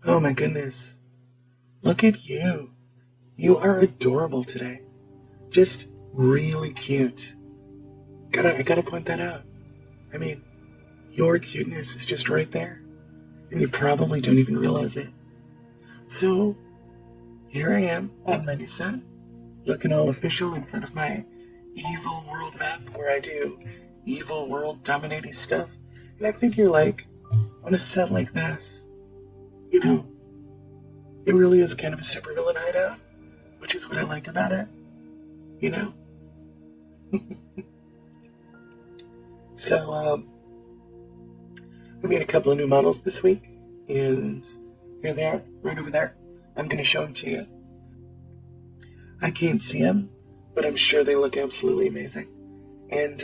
Oh my goodness. Look at you. You are adorable today. Just really cute. I gotta point that out. I mean, your cuteness is just right there. And you probably don't even realize it. So, here I am on my new set, looking all official in front of my evil world map where I do evil world dominating stuff. And I figure, like, on a set like this, you know, it really is kind of a supervillain hideout, which is what I like about it, you know? So, I made a couple of new models this week, and here they are, right over there. I'm going to show them to you. I can't see them, but I'm sure they look absolutely amazing. And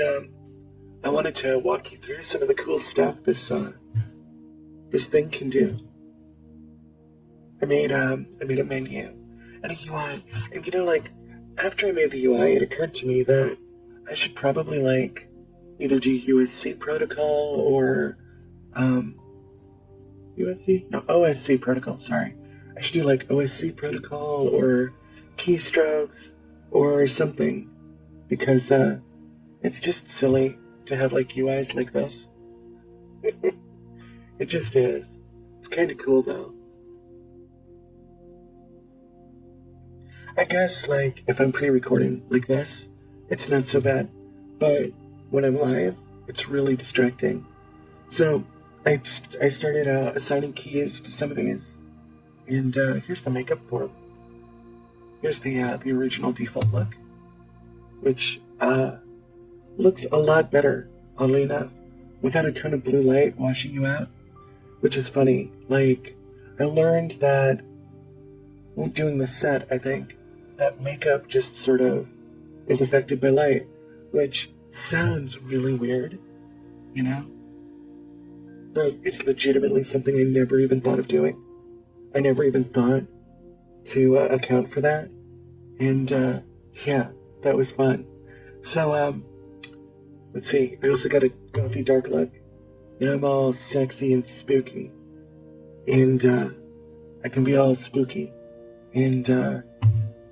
I wanted to walk you through some of the cool stuff this thing can do. I made a menu and a UI, and like after I made the UI, it occurred to me that I should probably like either do USC protocol or OSC protocol. Sorry, I should do like OSC protocol or keystrokes or something because it's just silly to have like UIs like this. It just is. It's kind of cool though. I guess like if I'm pre-recording like this, it's not so bad. But when I'm live, it's really distracting. So I started assigning keys to some of these, and here's the makeup for them. Here's the original default look, which looks a lot better, oddly enough, without a ton of blue light washing you out, which is funny. Like, I learned that when doing the set, I think, that makeup just sort of is affected by light, which sounds really weird, you know? But it's legitimately something I never even thought of doing. I never even thought to account for that. And, yeah, that was fun. So, let's see. I also got a gothy dark look. And I'm all sexy and spooky. And, I can be all spooky. And,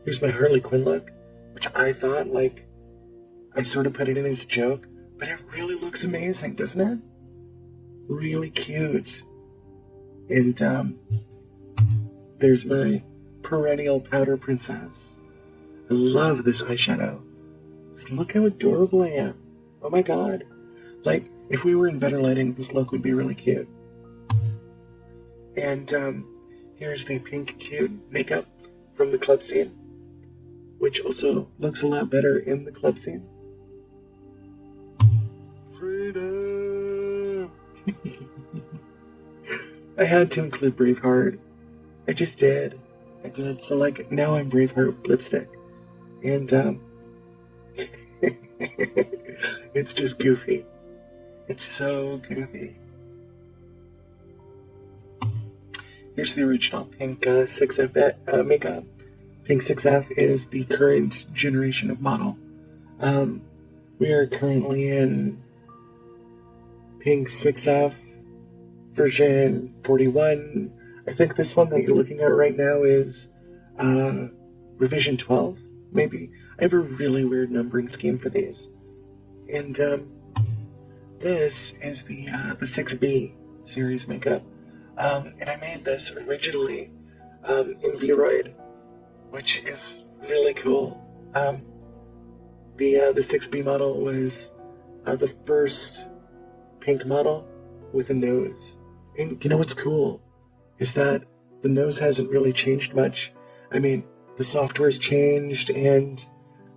here's my Harley Quinn look, which I thought, like, I sort of put it in as a joke, but it really looks amazing, doesn't it? Really cute. And, there's my perennial powder princess. I love this eyeshadow. Just look how adorable I am. Oh my god. Like, if we were in better lighting, this look would be really cute. And, here's the pink cute makeup from the club scene, which also looks a lot better in the club scene. Freedom! I had to include Braveheart. I just did. I did. So, like, now I'm Braveheart lipstick. And, it's just goofy. It's so goofy. Here's the original pink 6F makeup. Pink 6F is the current generation of model. We are currently in pink 6F version 41. I think this one that you're looking at right now is revision 12, maybe. I have a really weird numbering scheme for these. And this is the 6B series makeup. And I made this originally in Vroid, which is really cool. The 6B model was the first pink model with a nose. And you know what's cool is that the nose hasn't really changed much. I mean, the software's changed and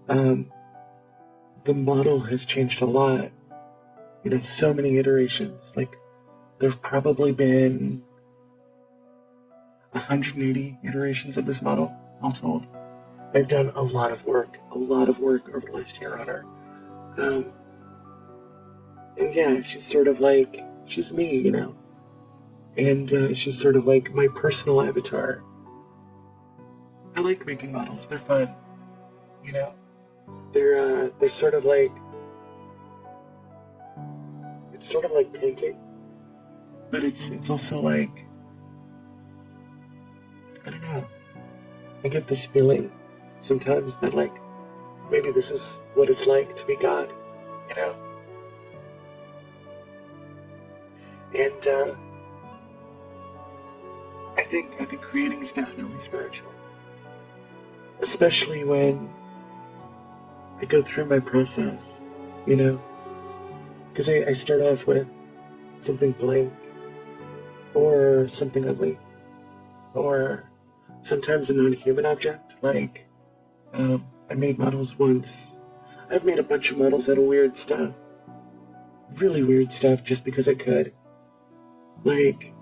the model has changed a lot. You know, so many iterations. Like, there've probably been 180 iterations of this model, all told. I've done a lot of work over the last year on her. And yeah, she's sort of like, she's me, you know? And she's sort of like my personal avatar. I like making models, they're fun, you know? They're sort of like, it's sort of like painting, but it's also like I don't know. I get this feeling sometimes that, like, maybe this is what it's like to be God, you know? And I think creating is definitely spiritual, especially when I go through my process, you know, because I start off with something blank or something ugly or sometimes a non-human object. Like I made models once. I've made a bunch of models out of weird stuff, really weird stuff, just because I could. Like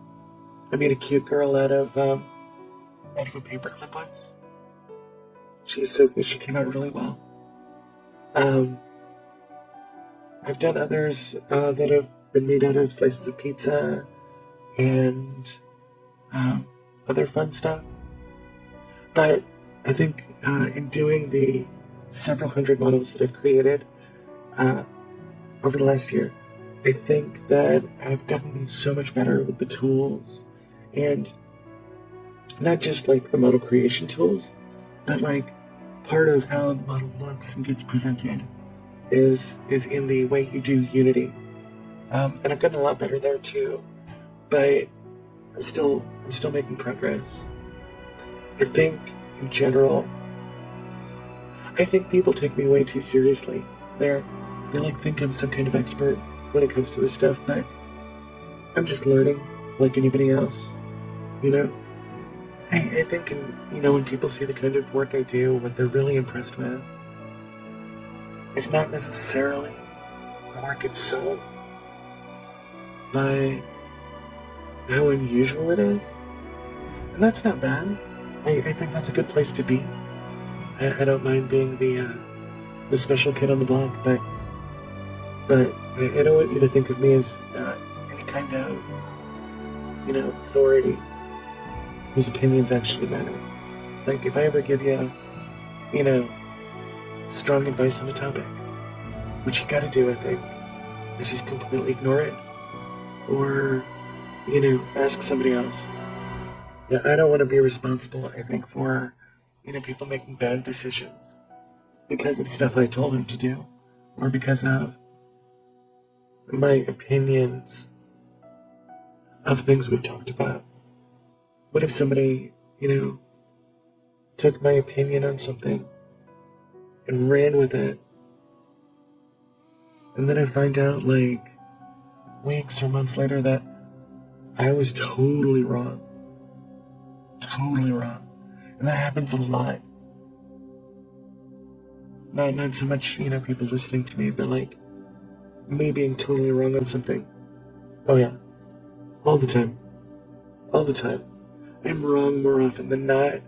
I made a cute girl out of a paperclip once. She's so good. She came out really well. Um, I've done others that have been made out of slices of pizza and um, other fun stuff. But I think in doing the several hundred models that I've created uh, over the last year, I think that I've gotten so much better with the tools, and not just like the model creation tools, but like part of how the model looks and gets presented is in the way you do Unity, and I've gotten a lot better there too. But I'm still making progress. I think in general, I think people take me way too seriously. They like think I'm some kind of expert when it comes to this stuff, but I'm just learning like anybody else, you know? I think, when people see the kind of work I do, what they're really impressed with is not necessarily the work itself, but how unusual it is. And that's not bad. I think that's a good place to be. I don't mind being the special kid on the block, but I don't want you to think of me as any kind of, authority whose opinions actually matter. Like, if I ever give you, strong advice on a topic, what you gotta do, I think, is just completely ignore it. Or, ask somebody else. Yeah, I don't want to be responsible, I think, for, people making bad decisions because of stuff I told them to do, or because of my opinions of things we've talked about. What if somebody, took my opinion on something and ran with it, and then I find out, like, weeks or months later that I was totally wrong. Totally wrong. And that happens a lot. Not so much, people listening to me, but like me being totally wrong on something. Oh yeah. All the time. All the time. I'm wrong more often than not.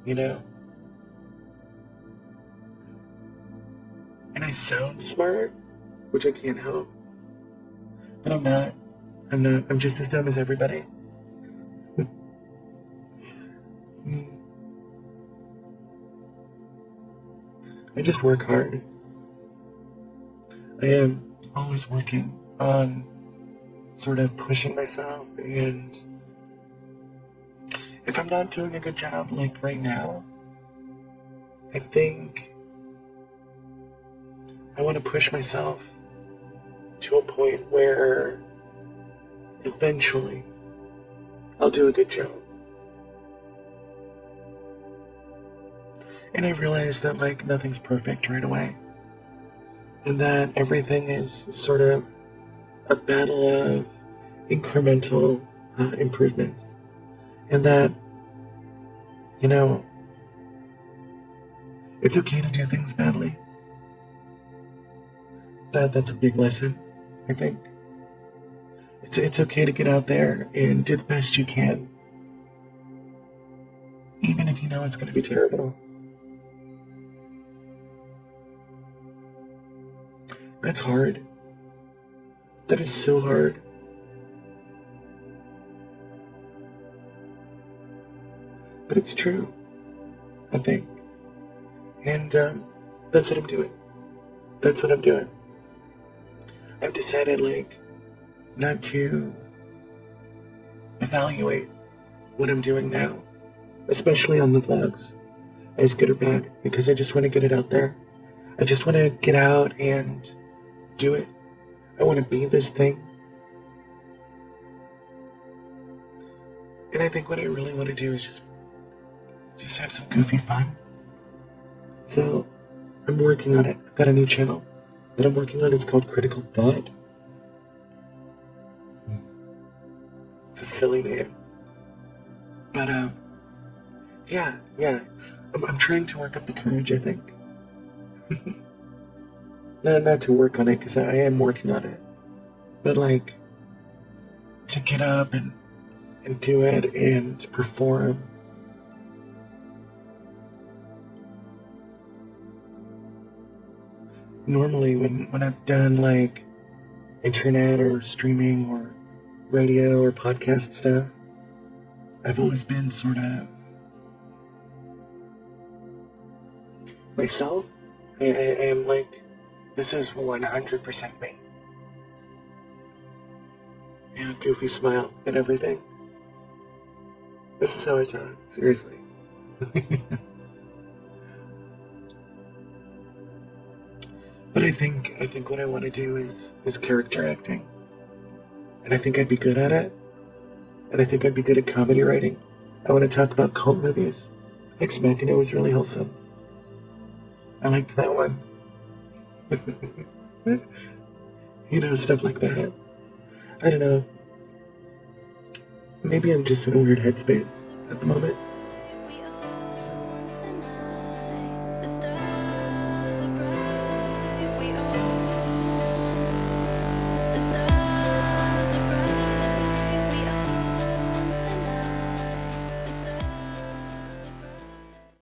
And I sound smart, which I can't help. But I'm not. I'm not. I'm just as dumb as everybody. I just work hard. I am always working on sort of pushing myself, and if I'm not doing a good job like right now, I think I want to push myself to a point where eventually I'll do a good job. And I realize that, like, nothing's perfect right away. And that everything is sort of a battle of incremental improvements. And that, it's okay to do things badly. That's a big lesson, I think. It's okay to get out there and do the best you can. Even if you know it's going to be terrible. That's hard. That is so hard. But it's true, I think. And that's what I'm doing. That's what I'm doing. I've decided, like, not to evaluate what I'm doing now, especially on the vlogs, as good or bad, because I just want to get it out there. I just want to get out and do it. I want to be this thing. And I think what I really want to do is just have some goofy fun. So I'm working on it. I've got a new channel that I'm working on. It's called Critical Thought. It's a silly name. But, yeah. I'm trying to work up the courage, I think. No, not to work on it, because I am working on it. But, like, to get up and do it and perform. Normally, when I've done, like, internet or streaming or radio or podcast stuff, I've always been sort of myself. I am like, this is 100% me. Yeah, goofy smile and everything. This is how I talk, seriously. But I think what I want to do is character acting. And I think I'd be good at it. And I think I'd be good at comedy writing. I want to talk about cult movies. Ex Machina was really wholesome. I liked that one. Stuff like that. I don't know. Maybe I'm just in a weird headspace at the moment.